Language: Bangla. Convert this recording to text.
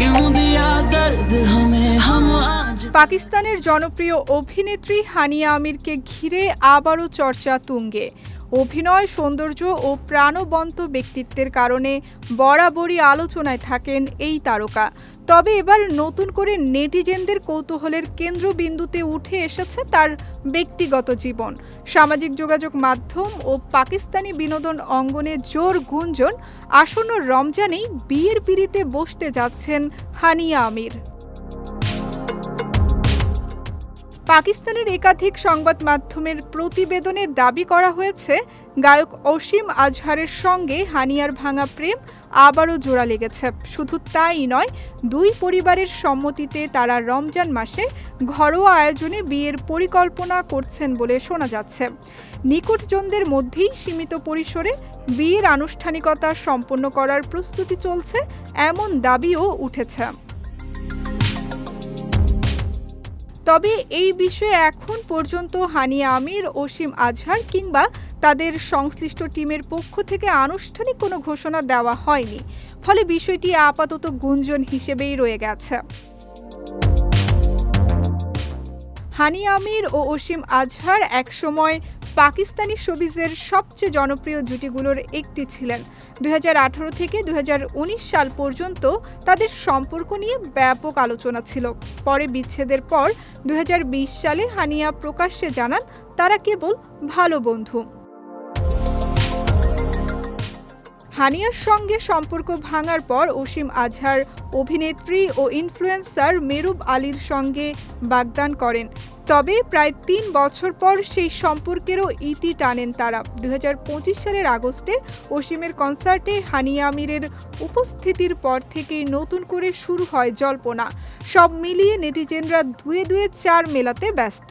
क्यों दिया दर्द हमें हम आज। পাকিস্তানের জনপ্রিয় অভিনেত্রী হানিয়া আমিরকে ঘিরে আবারও চর্চা তুঙ্গে। অভিনয়, সৌন্দর্য ও প্রাণবন্ত ব্যক্তিত্বের কারণে বরাবরই আলোচনায় থাকেন এই তারকা। তবে এবার নতুন করে নেটিজেনদের কৌতূহলের কেন্দ্রবিন্দুতে উঠে এসেছে তার ব্যক্তিগত জীবন। সামাজিক যোগাযোগ মাধ্যম ও পাকিস্তানি বিনোদন অঙ্গনে জোর গুঞ্জন, আসন্ন রমজানেই বিয়ের পিঁড়িতে বসতে যাচ্ছেন হানিয়া আমির। পাকিস্তানের একাধিক সংবাদ মাধ্যমের প্রতিবেদনে দাবি করা হয়েছে, গায়ক অসীম আজহারের সঙ্গে হানিয়ার ভাঙা প্রেম আবারও জোড়া লেগেছে। শুধু তাই নয়, দুই পরিবারের সম্মতিতে তারা রমজান মাসে ঘরোয়া আয়োজনে বিয়ের পরিকল্পনা করছেন বলে শোনা যাচ্ছে। নিকটজনদের মধ্যেই সীমিত পরিসরে বিয়ের আনুষ্ঠানিকতা সম্পন্ন করার প্রস্তুতি চলছে, এমন দাবিও উঠেছে। তবে এই বিষয়ে এখন পর্যন্ত হানিয়া আমির, অসীম আজহার কিংবা তাদের সংশ্লিষ্ট টিমের পক্ষ থেকে আনুষ্ঠানিক কোনো ঘোষণা দেওয়া হয়নি। ফলে বিষয়টি আপাতত গুঞ্জন হিসেবেই রয়ে গেছে। হানিয়া আমির ও অসীম আজহার একসময় পাকিস্তানি শোবিজের সবচেয়ে জনপ্রিয় জুটিগুলোর একটি ছিলেন। 2018 থেকে 2019 সাল পর্যন্ত তাদের সম্পর্ক নিয়ে ব্যাপক আলোচনা ছিল। পরে বিচ্ছেদের পর 2020 সালে হানিয়া প্রকাশ্যে জানান তারা কেবল ভালো বন্ধু। হানিয়ার সঙ্গে সম্পর্ক ভাঙার পর অসীম আজহার অভিনেত্রী ও ইনফ্লুয়েন্সার মেহবুব আলীর সঙ্গে বাগদান করেন। তবে প্রায় 3 বছর পর সেই সম্পর্কেরও ইতি টানেন তারা। 2025 সালের আগস্টে অসীমের কনসার্টে হানিয়া আমিরের উপস্থিতির পর থেকেই নতুন করে শুরু হয় জল্পনা। সব মিলিয়ে নেটিজেনরা দুয়ে দুয়ে চার মেলাতে ব্যস্ত।